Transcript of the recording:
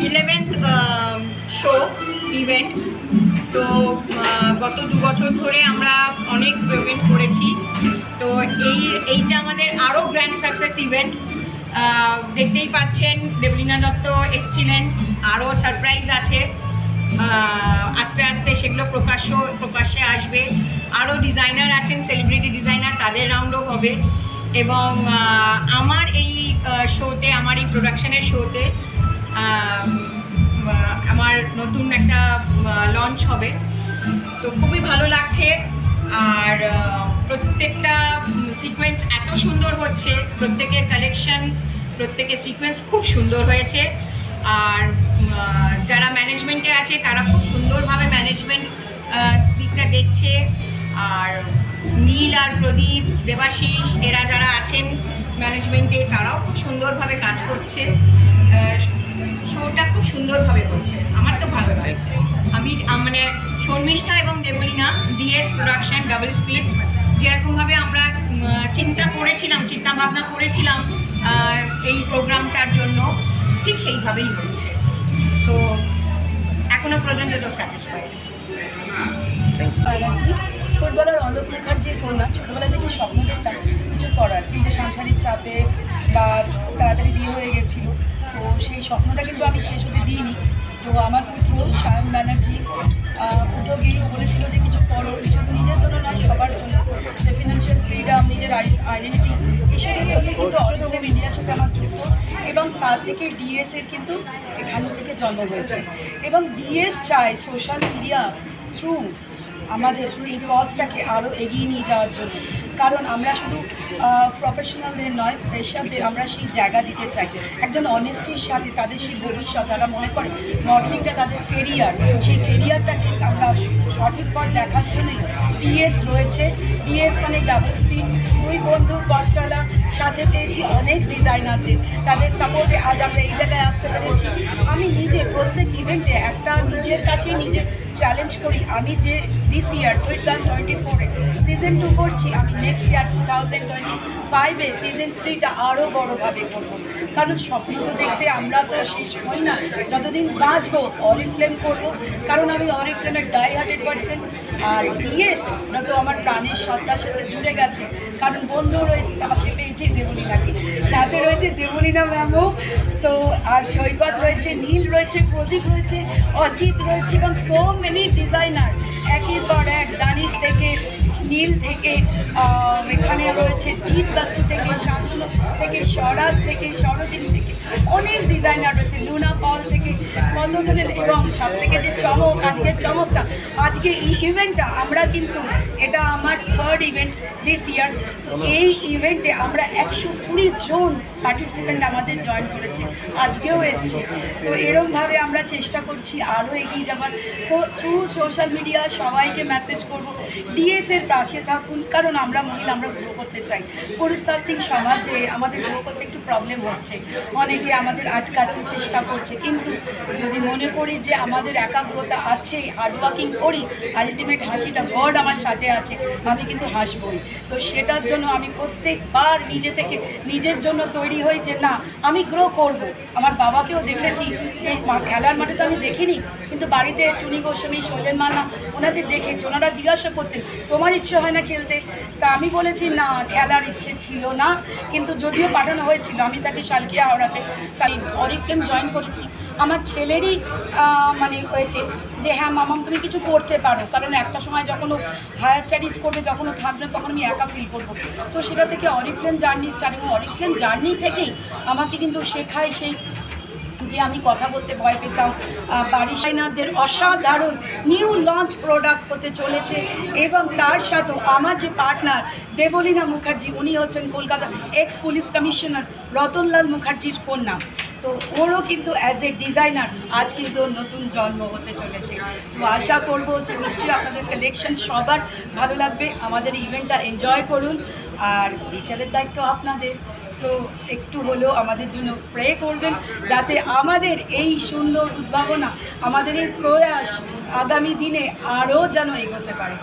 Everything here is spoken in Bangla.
11th show event. তো গত 2 বছর ধরে আমরা অনেক ইভেন্ট করেছি। তো এইটা আমাদের আরও গ্র্যান্ড সাকসেস ইভেন্ট। দেখতেই পাচ্ছেন দেবলীনা দত্ত এসেছিলেন, আরও সারপ্রাইজ আছে, আস্তে আস্তে সেগুলো প্রকাশ্যে আসবে। আরও ডিজাইনার আছেন, সেলিব্রিটি ডিজাইনার, তাদের রাউন্ডও হবে। এবং আমার এই শোতে, আমার এই প্রোডাকশনের শোতে আমার নতুন একটা লঞ্চ হবে। তো খুবই ভালো লাগছে। আর প্রত্যেকটা সিকোয়েন্স এত সুন্দর হচ্ছে, প্রত্যেকের কালেকশন, প্রত্যেকের সিকোয়েন্স খুব সুন্দর হয়েছে। আর যারা ম্যানেজমেন্টে আছে তারা খুব সুন্দরভাবে ম্যানেজমেন্ট দিকটা দেখছে। আর নীল আর প্রদীপ, দেবাশিস, এরা যারা আছেন ম্যানেজমেন্টে তারাও খুব সুন্দরভাবে কাজ করছে। শোটা খুব সুন্দরভাবে করছে, আমার তো ভালো লাগছে। আমি মানে শর্মিষ্ঠা এবং Debalina DS production double split যেরকমভাবে আমরা চিন্তা ভাবনা করেছিলাম এই প্রোগ্রামটার জন্য, ঠিক সেইভাবেই হচ্ছে। তো এখনো পর্যন্ত তো স্যাটিসফাইড। ফুটবলার অলোক মুখার্জির কন্যা। ছোটবেলা থেকে স্বপ্ন দেখতাম কিছু করার, কিন্তু সাংসারিক চাপে বা তাড়াতাড়ি বিয়ে হয়ে গেছিলো। তো সেই স্বপ্নটা কিন্তু আমি শেষ হতে দিইনি। তো আমার পুত্র সায়ন ব্যানার্জি উদ্যোগী বলেছিল যে কিছু করো, শুধু নিজের জন্য নয়, সবার জন্য। ফিনান্সিয়াল ফ্রিডম, নিজের আইডেন্টিটি, এসবের জন্য কিন্তু অরিফ্লেম ইন্ডিয়ার সাথে আমার যুক্ত। এবং তার থেকে ডিএসের কিন্তু এখান থেকে জন্ম হয়েছে। এবং ডিএস চায় সোশ্যাল মিডিয়া থ্রু আমাদের এই পথটাকে আরও এগিয়ে নিয়ে যাওয়ার জন্য। কারণ আমরা শুধু প্রফেশনালদের নয়, পেশাদের আমরা সেই জায়গা দিতে চাই। একজন অনেস্টির সাথে তাদের সেই ভবিষ্যৎ, তারা মনে করে মডেলিংটা তাদের কেরিয়ার, সেই কেরিয়ারটাকে আমরা সঠিক পথ দেখার জন্যই ডিএস রয়েছে। ডিএস মানে ডাবল স্পিড, 2 বন্ধুর পথ চলা, সাথে পেয়েছি অনেক ডিজাইনারদের, তাদের সাপোর্টে আজ আমরা এই জায়গায় আসতে পেরেছি। আমি নিজে প্রত্যেক ইভেন্টে একটা নিজের কাছেই নিজে চ্যালেঞ্জ করি। আমি যে দিস ইয়ার 2024-এ সিজন 2 করছি, আমি নেক্সট ইয়ার 2025-এ সিজন 3টা আরও বড়োভাবে করবো। কারণ স্বপ্ন তো দেখতে আমরা তো শেষ হই না, যতদিন বাঁচবো অরিফ্লেম করবো। কারণ আমি অরিফ্লেমের ডাই-হার্টেড পার্সন। আর ডিএস ওরা তো আমার প্রাণের সত্তার সাথে জুড়ে গেছে। কারণ বন্ধু পাশে পেয়েছি দেবলীনাকে, সাথে রয়েছে দেবলীনা ম্যামও। তো আর সৈকত রয়েছে, নীল রয়েছে, প্রদীপ রয়েছে, অজিত রয়েছে, এবং সো মেনি ডিজাইনার, একের পর এক, দানিশ থেকে, নীল থেকে, এখানে রয়েছে জিৎ বাসু থেকে, শান্তনু থেকে, স্বরাজ থেকে, সরোজিনী থেকে, অনেক ডিজাইনার রয়েছে, লুনা পল থেকে, কতজনের। এবং সব থেকে যে চমক, আজকের চমকটা, আজকে এই ইভেন্টটা আমরা কিন্তু, এটা আমার 3rd ইভেন্ট দিস ইয়ার। তো এই ইভেন্টে আমরা 120 জন পার্টিসিপেন্ট আমাদের জয়েন করেছে, আজকেও এসছে। তো এরকমভাবে আমরা চেষ্টা করছি আরও এগিয়ে যাবার। তো থ্রু সোশ্যাল মিডিয়া সবাইকে মেসেজ করব, ডিএসের পাশে থাকুন। কারণ আমরা মহিলা, আমরা গ্রো করতে চাই। পুরুষতান্ত্রিক সমাজে আমাদের গ্রো করতে একটু প্রবলেম হচ্ছে, অনেকে আমাদের আটকাতে চেষ্টা করছে। কিন্তু যদি মনে করি যে আমাদের একাগ্রতা আছে, হার্ডওয়ার্কিং করি, আলটিমেট হাসিটা গড আমার সাথে আছে, আমি কিন্তু হাসবই। তো সেটার জন্য আমি প্রত্যেকবার নিজে থেকে নিজের জন্য তৈরি হই যে না, আমি গ্রো করব। আমার বাবাকেও দেখেছি যে খেলার মাঠে তো আমি দেখিনি, কিন্তু বাড়িতে চুনি গোস্বামী, শৈলেন মানা, ওনাদের দেখেছি। ওনারা জিজ্ঞাসা করতেন তোমার ইচ্ছে হয় না খেলতে? তা আমি বলেছি না, খেলার ইচ্ছে ছিল না, কিন্তু যদিও পাঠানো হয়েছিল। আমি তাকে শালকিয়া হাওড়াতে অরিফ্লেম জয়েন করেছি আমার ছেলেরই মানে হয়েতে, যে হ্যাঁ মামাম তুমি কিছু করতে পারো। কারণ একটা সময় যখন ও হায়ার স্টাডিজ করবে, যখন ও থাকবে, তখন আমি একা ফিল করবো। তো সেটা থেকে অরিফ্লেম জার্নি স্টার্ট। এবং অরিফ্লেম জার্নি থেকেই আমাকে কিন্তু শেখায় সেই যে আমি কথা বলতে ভয় পেতাম। ডিজাইনারদের অসাধারণ নিউ লঞ্চ প্রোডাক্ট হতে চলেছে। এবং তার সাথেও আমার যে পার্টনার দেবলীনা মুখার্জি, উনি হচ্ছেন কলকাতার এক্স পুলিশ কমিশনার রতনলাল মুখার্জির কন্যা। তো ওরও কিন্তু অ্যাজ এ ডিজাইনার আজ কিন্তু নতুন জন্ম হতে চলেছে। তো আশা করব যে নিশ্চয়ই আপনাদের কালেকশন সবার ভালো লাগবে। আমাদের ইভেন্টটা এনজয় করুন, আর বিচারের দায়িত্ব আপনাদের। সো একটু হলেও আমাদের জন্য প্রে করবেন, যাতে আমাদের এই সুন্দর উদ্ভাবনা, আমাদের এই প্রয়াস আগামী দিনে আরও যেন এগোতে পারে।